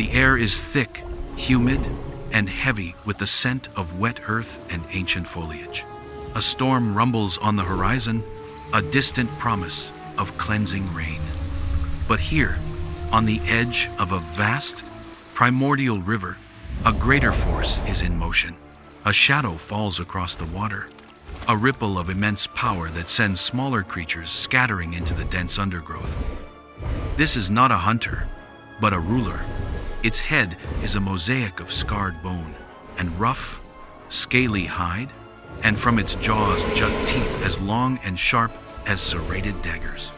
The air is thick, humid, and heavy with the scent of wet earth and ancient foliage. A storm rumbles on the horizon, a distant promise of cleansing rain. But here, on the edge of a vast, primordial river, a greater force is in motion. A shadow falls across the water, a ripple of immense power that sends smaller creatures scattering into the dense undergrowth. This is not a hunter, but a ruler. Its head is a mosaic of scarred bone and rough, scaly hide, and from its jaws jut teeth as long and sharp as serrated daggers.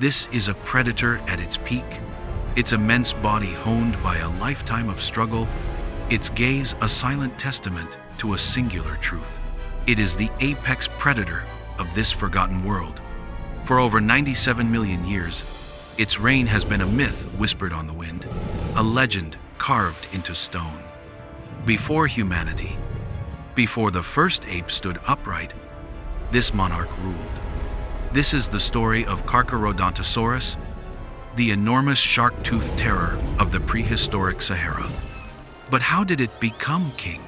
This is a predator at its peak, its immense body honed by a lifetime of struggle, its gaze a silent testament to a singular truth. It is the apex predator of this forgotten world. For over 97 million years, its reign has been a myth whispered on the wind, a legend carved into stone. Before humanity, before the first ape stood upright, this monarch ruled. This is the story of Carcharodontosaurus, the enormous shark-toothed terror of the prehistoric Sahara. But how did it become king?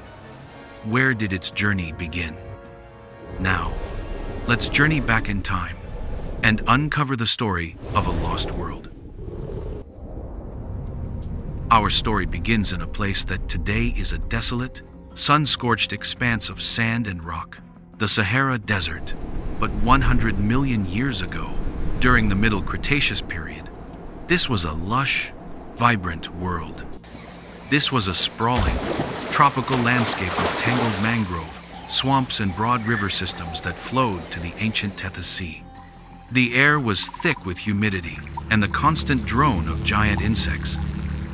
Where did its journey begin? Now, let's journey back in time and uncover the story of a lost world. Our story begins in a place that today is a desolate, sun-scorched expanse of sand and rock, the Sahara Desert. But 100 million years ago, during the Middle Cretaceous period, this was a lush, vibrant world. This was a sprawling, tropical landscape of tangled mangrove, swamps and broad river systems that flowed to the ancient Tethys Sea. The air was thick with humidity and the constant drone of giant insects.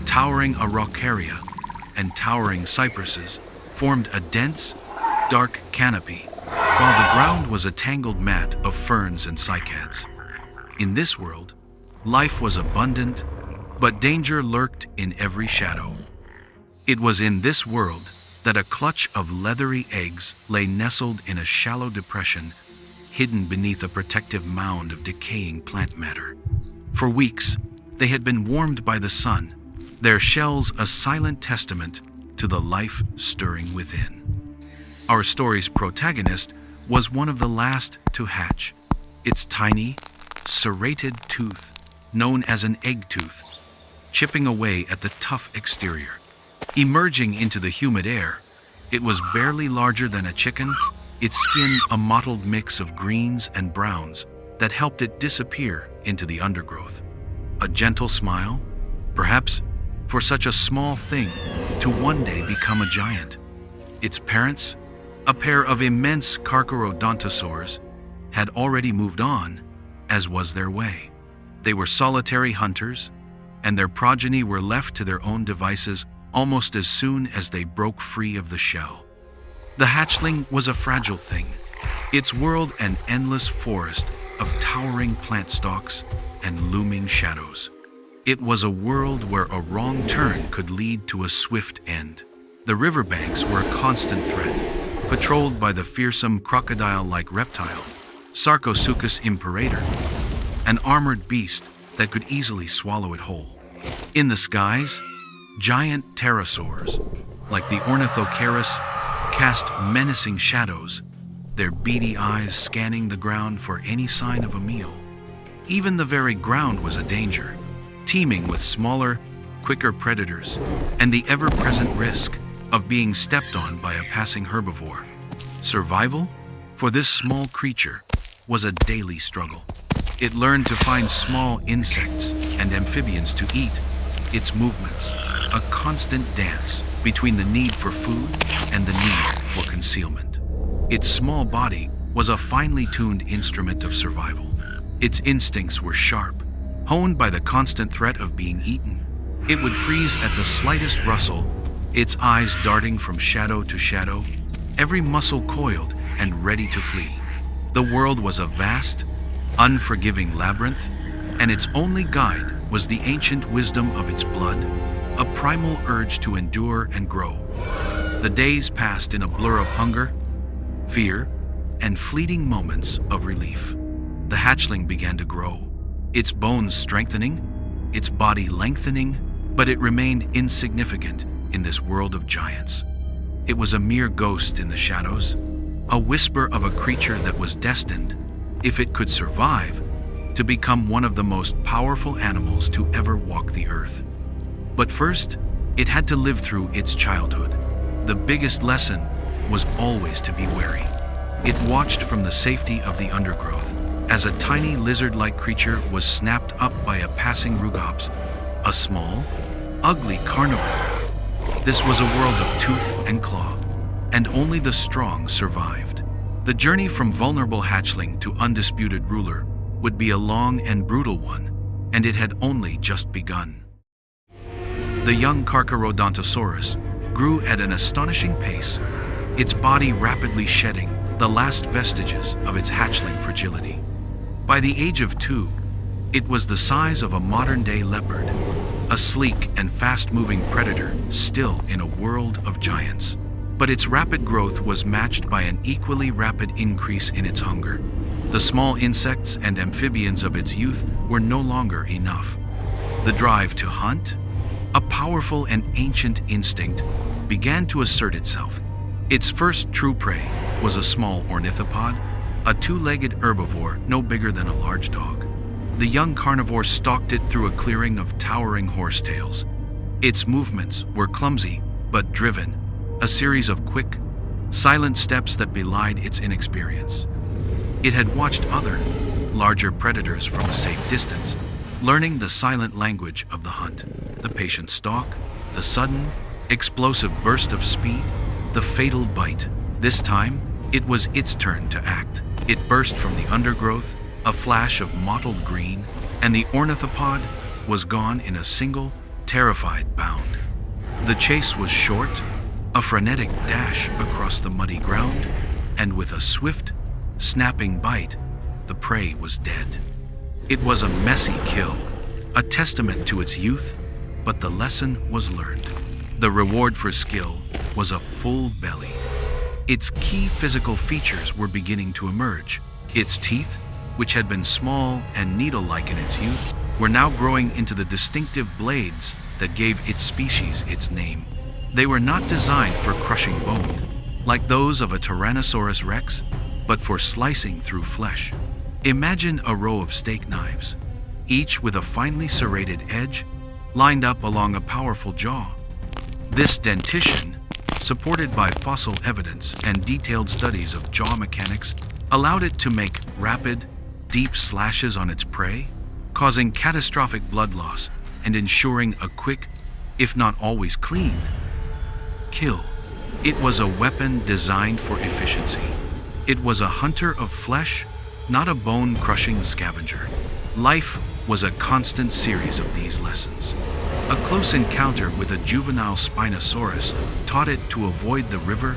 Towering araucaria and towering cypresses formed a dense, dark canopy, while the ground was a tangled mat of ferns and cycads. In this world, life was abundant, but danger lurked in every shadow. It was in this world that a clutch of leathery eggs lay nestled in a shallow depression, hidden beneath a protective mound of decaying plant matter. For weeks, they had been warmed by the sun, their shells a silent testament to the life stirring within. Our story's protagonist was one of the last to hatch. Its tiny, serrated tooth, known as an egg tooth, chipping away at the tough exterior. Emerging into the humid air, it was barely larger than a chicken, its skin a mottled mix of greens and browns that helped it disappear into the undergrowth. A gentle smile, perhaps for such a small thing to one day become a giant. Its parents, a pair of immense Carcharodontosaurs, had already moved on, as was their way. They were solitary hunters, and their progeny were left to their own devices almost as soon as they broke free of the shell. The hatchling was a fragile thing, its world an endless forest of towering plant stalks and looming shadows. It was a world where a wrong turn could lead to a swift end. The riverbanks were a constant threat, patrolled by the fearsome crocodile-like reptile, Sarcosuchus imperator, an armored beast that could easily swallow it whole. In the skies, giant pterosaurs, like the Ornithocaris, cast menacing shadows, their beady eyes scanning the ground for any sign of a meal. Even the very ground was a danger, teeming with smaller, quicker predators, and the ever-present risk of being stepped on by a passing herbivore. Survival, for this small creature, was a daily struggle. It learned to find small insects and amphibians to eat, its movements a constant dance between the need for food and the need for concealment. Its small body was a finely tuned instrument of survival. Its instincts were sharp, honed by the constant threat of being eaten. It would freeze at the slightest rustle, its eyes darting from shadow to shadow, every muscle coiled and ready to flee. The world was a vast, unforgiving labyrinth, and its only guide was the ancient wisdom of its blood, a primal urge to endure and grow. The days passed in a blur of hunger, fear, and fleeting moments of relief. The hatchling began to grow, its bones strengthening, its body lengthening, but it remained insignificant in this world of giants. It was a mere ghost in the shadows, a whisper of a creature that was destined, if it could survive, to become one of the most powerful animals to ever walk the earth. But first, it had to live through its childhood. The biggest lesson was always to be wary. It watched from the safety of the undergrowth as a tiny lizard-like creature was snapped up by a passing rugops, a small, ugly carnivore. This was a world of tooth and claw, and only the strong survived. The journey from vulnerable hatchling to undisputed ruler would be a long and brutal one, and it had only just begun. The young Carcharodontosaurus grew at an astonishing pace, its body rapidly shedding the last vestiges of its hatchling fragility. By the age of 2, it was the size of a modern-day leopard, a sleek and fast-moving predator still in a world of giants. But its rapid growth was matched by an equally rapid increase in its hunger. The small insects and amphibians of its youth were no longer enough. The drive to hunt, a powerful and ancient instinct, began to assert itself. Its first true prey was a small ornithopod, a two-legged herbivore no bigger than a large dog. The young carnivore stalked it through a clearing of towering horsetails. Its movements were clumsy but driven, a series of quick, silent steps that belied its inexperience. It had watched other, larger predators from a safe distance, learning the silent language of the hunt, the patient stalk, the sudden, explosive burst of speed, the fatal bite. This time, it was its turn to act. It burst from the undergrowth, a flash of mottled green, and the ornithopod was gone in a single, terrified bound. The chase was short, a frenetic dash across the muddy ground, and with a swift, snapping bite, the prey was dead. It was a messy kill, a testament to its youth, but the lesson was learned. The reward for skill was a full belly. Its key physical features were beginning to emerge. Its teeth, which had been small and needle-like in its youth, were now growing into the distinctive blades that gave its species its name. They were not designed for crushing bone, like those of a Tyrannosaurus rex, but for slicing through flesh. Imagine a row of steak knives, each with a finely serrated edge, lined up along a powerful jaw. This dentition, supported by fossil evidence and detailed studies of jaw mechanics, allowed it to make rapid, deep slashes on its prey, causing catastrophic blood loss and ensuring a quick, if not always clean, kill. It was a weapon designed for efficiency. It was a hunter of flesh, not a bone-crushing scavenger. Life was a constant series of these lessons. A close encounter with a juvenile Spinosaurus taught it to avoid the river,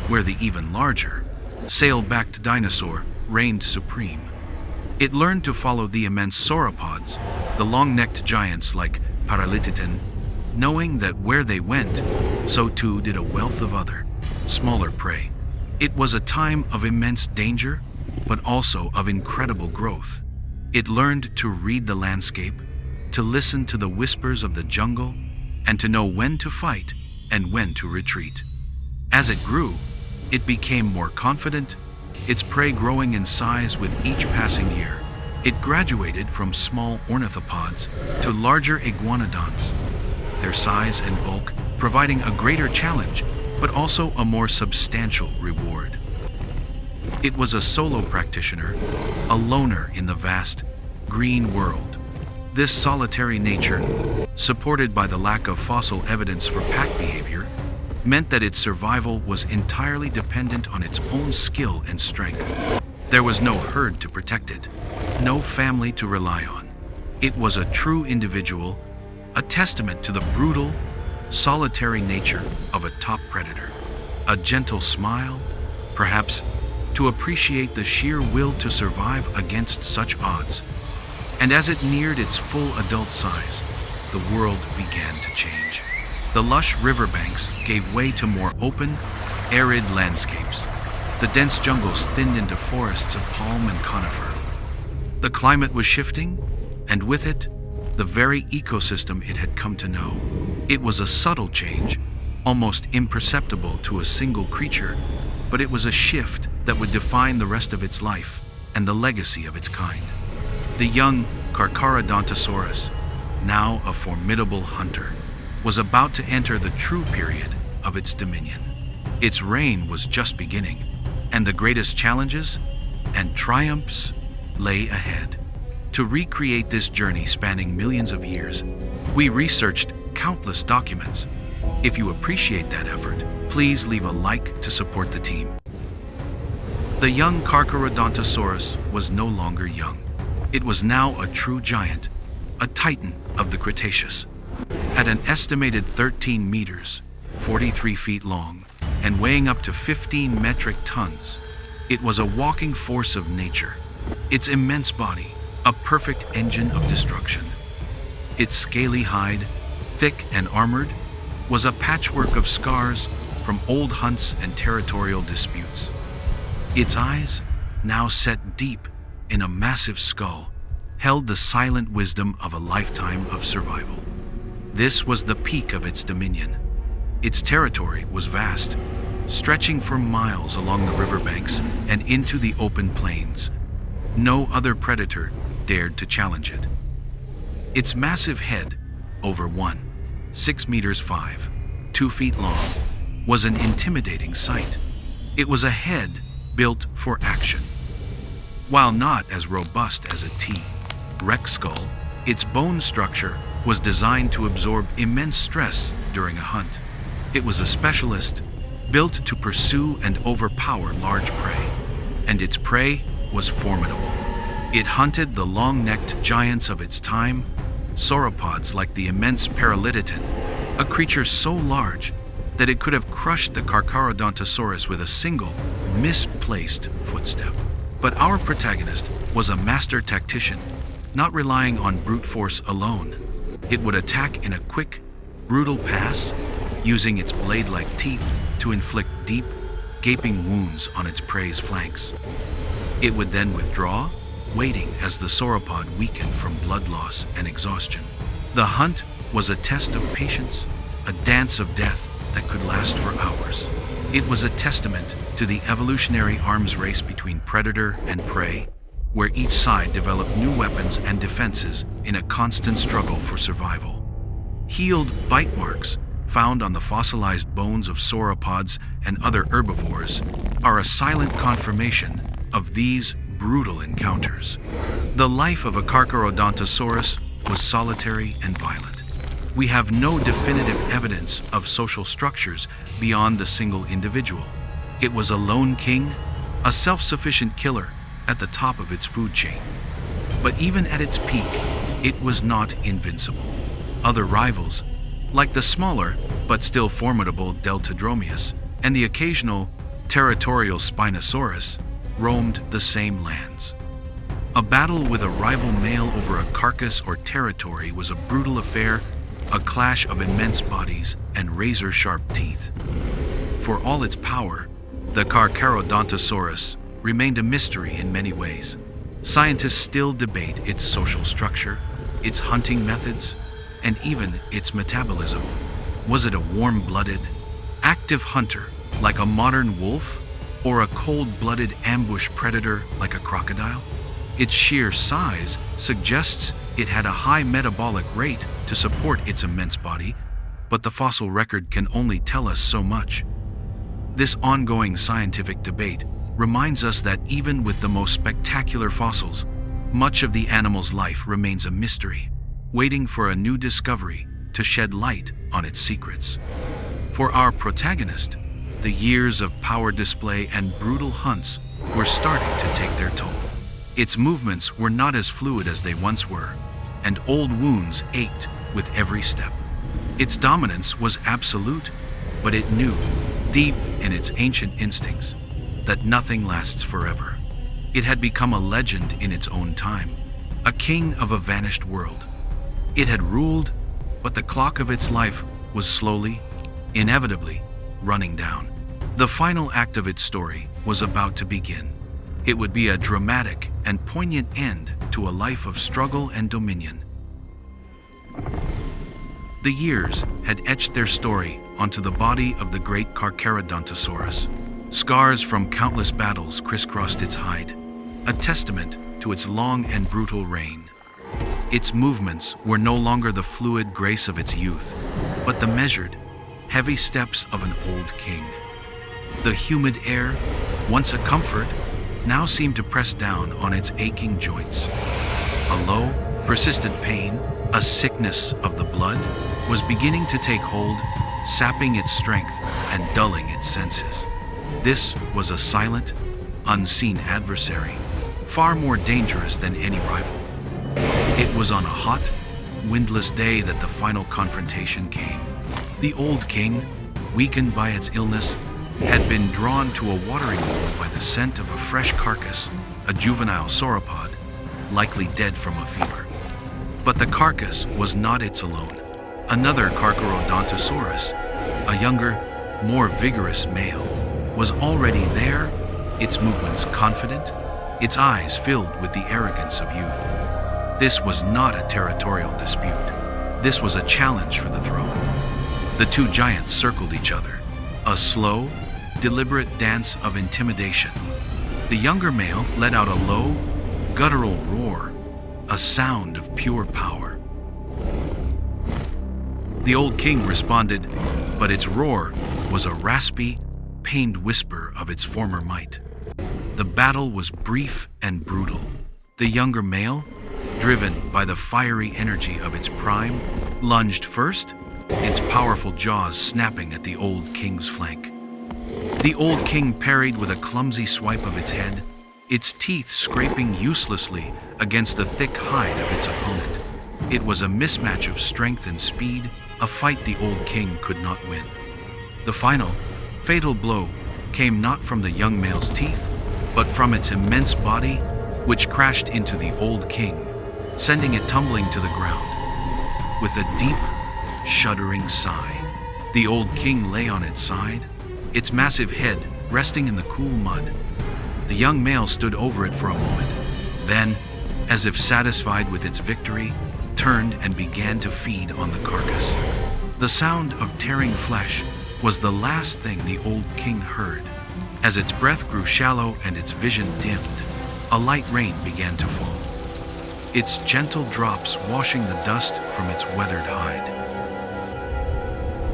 where the even larger, sail-backed dinosaur reigned supreme. It learned to follow the immense sauropods, the long-necked giants like Paralititen, knowing that where they went, so too did a wealth of other, smaller prey. It was a time of immense danger, but also of incredible growth. It learned to read the landscape, to listen to the whispers of the jungle, and to know when to fight and when to retreat. As it grew, it became more confident, its prey growing in size with each passing year. It graduated from small ornithopods to larger iguanodonts, their size and bulk providing a greater challenge, but also a more substantial reward. It was a solo practitioner, a loner in the vast, green world. This solitary nature, supported by the lack of fossil evidence for pack behavior, meant that its survival was entirely dependent on its own skill and strength. There was no herd to protect it, no family to rely on. It was a true individual, a testament to the brutal, solitary nature of a top predator. A gentle smile, perhaps, to appreciate the sheer will to survive against such odds. And as it neared its full adult size, the world began to change. The lush riverbanks gave way to more open, arid landscapes. The dense jungles thinned into forests of palm and conifer. The climate was shifting, and with it, the very ecosystem it had come to know. It was a subtle change, almost imperceptible to a single creature, but it was a shift that would define the rest of its life and the legacy of its kind. The young Carcharodontosaurus, now a formidable hunter, was about to enter the true period of its dominion. Its reign was just beginning, and the greatest challenges and triumphs lay ahead. To recreate this journey spanning millions of years, we researched countless documents. If you appreciate that effort, please leave a like to support the team. The young Carcharodontosaurus was no longer young. It was now a true giant, a titan of the Cretaceous. At an estimated 13 meters, 43 feet long, and weighing up to 15 metric tons, it was a walking force of nature. Its immense body, a perfect engine of destruction. Its scaly hide, thick and armored, was a patchwork of scars from old hunts and territorial disputes. Its eyes, now set deep in a massive skull, held the silent wisdom of a lifetime of survival. This was the peak of its dominion. Its territory was vast, stretching for miles along the riverbanks and into the open plains. No other predator dared to challenge it. Its massive head, over 6 meters 5, 2 feet long, was an intimidating sight. It was a head built for action. While not as robust as a T-Rex skull, its bone structure was designed to absorb immense stress during a hunt. It was a specialist, built to pursue and overpower large prey, and its prey was formidable. It hunted the long-necked giants of its time, sauropods like the immense Paralidoton, a creature so large that it could have crushed the Carcharodontosaurus with a single, misplaced footstep. But our protagonist was a master tactician, not relying on brute force alone. It would attack in a quick, brutal pass, using its blade-like teeth to inflict deep, gaping wounds on its prey's flanks. It would then withdraw, waiting as the sauropod weakened from blood loss and exhaustion. The hunt was a test of patience, a dance of death that could last for hours. It was a testament to the evolutionary arms race between predator and prey, where each side developed new weapons and defenses in a constant struggle for survival. Healed bite marks found on the fossilized bones of sauropods and other herbivores are a silent confirmation of these brutal encounters. The life of a Carcharodontosaurus was solitary and violent. We have no definitive evidence of social structures beyond the single individual. It was a lone king, a self-sufficient killer at the top of its food chain. But even at its peak, it was not invincible. Other rivals, like the smaller but still formidable Deltadromeus and the occasional territorial Spinosaurus, roamed the same lands. A battle with a rival male over a carcass or territory was a brutal affair, a clash of immense bodies and razor-sharp teeth. For all its power, the Carcharodontosaurus remained a mystery in many ways. Scientists still debate its social structure, its hunting methods, and even its metabolism. Was it a warm-blooded, active hunter like a modern wolf, or a cold-blooded ambush predator like a crocodile? Its sheer size suggests it had a high metabolic rate to support its immense body, but the fossil record can only tell us so much. This ongoing scientific debate reminds us that even with the most spectacular fossils, much of the animal's life remains a mystery, waiting for a new discovery to shed light on its secrets. For our protagonist, the years of power display and brutal hunts were starting to take their toll. Its movements were not as fluid as they once were, and old wounds ached with every step. Its dominance was absolute, but it knew, deep in its ancient instincts, that nothing lasts forever. It had become a legend in its own time, a king of a vanished world. It had ruled, but the clock of its life was slowly, inevitably, running down. The final act of its story was about to begin. It would be a dramatic and poignant end to a life of struggle and dominion. The years had etched their story onto the body of the great Carcharodontosaurus. Scars from countless battles crisscrossed its hide, a testament to its long and brutal reign. Its movements were no longer the fluid grace of its youth, but the measured, heavy steps of an old king. The humid air, once a comfort, now seemed to press down on its aching joints. A low, persistent pain, a sickness of the blood, was beginning to take hold, sapping its strength and dulling its senses. This was a silent, unseen adversary, far more dangerous than any rival. It was on a hot, windless day that the final confrontation came. The old king, weakened by its illness, had been drawn to a watering hole by the scent of a fresh carcass, a juvenile sauropod, likely dead from a fever. But the carcass was not its alone. Another Carcharodontosaurus, a younger, more vigorous male, was already there, its movements confident, its eyes filled with the arrogance of youth. This was not a territorial dispute. This was a challenge for the throne. The two giants circled each other, a slow, deliberate dance of intimidation. The younger male let out a low, guttural roar, a sound of pure power. The old king responded, but its roar was a raspy, pained whisper of its former might. The battle was brief and brutal. The younger male, driven by the fiery energy of its prime, lunged first, its powerful jaws snapping at the old king's flank. The old king parried with a clumsy swipe of its head, its teeth scraping uselessly against the thick hide of its opponent. It was a mismatch of strength and speed, a fight the old king could not win. The final, fatal blow came not from the young male's teeth, but from its immense body, which crashed into the old king, sending it tumbling to the ground. With a deep, shuddering sigh, the old king lay on its side, its massive head resting in the cool mud. The young male stood over it for a moment, then, as if satisfied with its victory, turned and began to feed on the carcass. The sound of tearing flesh was the last thing the old king heard. As its breath grew shallow and its vision dimmed, a light rain began to fall, its gentle drops washing the dust from its weathered hide.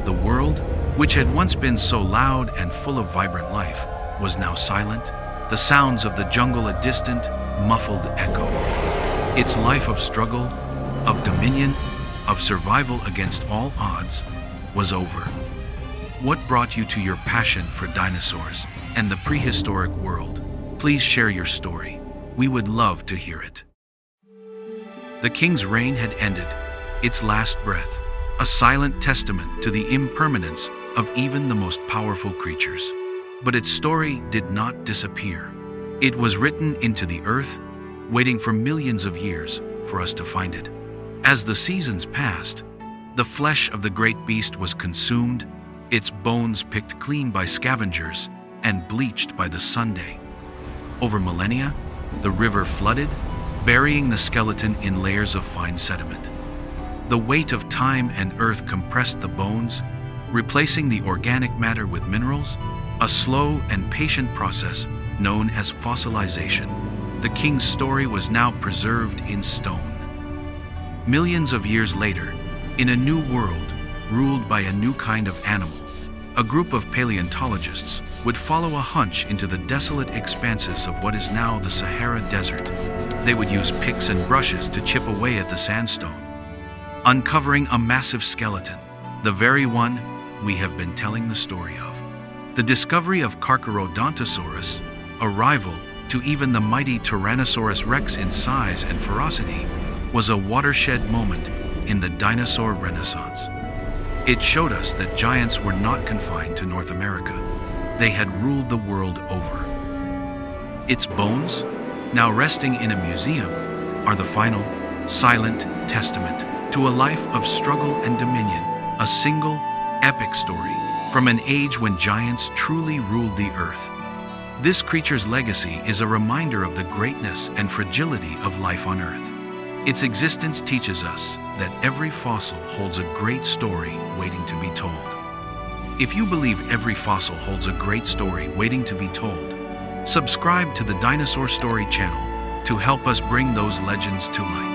The world, which had once been so loud and full of vibrant life, was now silent, the sounds of the jungle a distant, muffled echo. Its life of struggle, of dominion, of survival against all odds, was over. What brought you to your passion for dinosaurs and the prehistoric world? Please share your story. We would love to hear it. The king's reign had ended, its last breath, a silent testament to the impermanence of even the most powerful creatures. But its story did not disappear. It was written into the earth, waiting for millions of years for us to find it. As the seasons passed, the flesh of the great beast was consumed, its bones picked clean by scavengers and bleached by the sunday. Over millennia, the river flooded, burying the skeleton in layers of fine sediment. The weight of time and earth compressed the bones, replacing the organic matter with minerals, a slow and patient process known as fossilization. The king's story was now preserved in stone. Millions of years later, in a new world ruled by a new kind of animal, a group of paleontologists would follow a hunch into the desolate expanses of what is now the Sahara Desert. They would use picks and brushes to chip away at the sandstone, uncovering a massive skeleton, the very one we have been telling the story of. The discovery of Carcharodontosaurus, a rival to even the mighty Tyrannosaurus rex in size and ferocity, was a watershed moment in the dinosaur renaissance. It showed us that giants were not confined to North America. They had ruled the world over. Its bones, now resting in a museum, are the final, silent testament to a life of struggle and dominion, a single, epic story from an age when giants truly ruled the earth. This creature's legacy is a reminder of the greatness and fragility of life on Earth. Its existence teaches us that every fossil holds a great story waiting to be told. If you believe every fossil holds a great story waiting to be told, subscribe to the Dinosaur Story channel to help us bring those legends to light.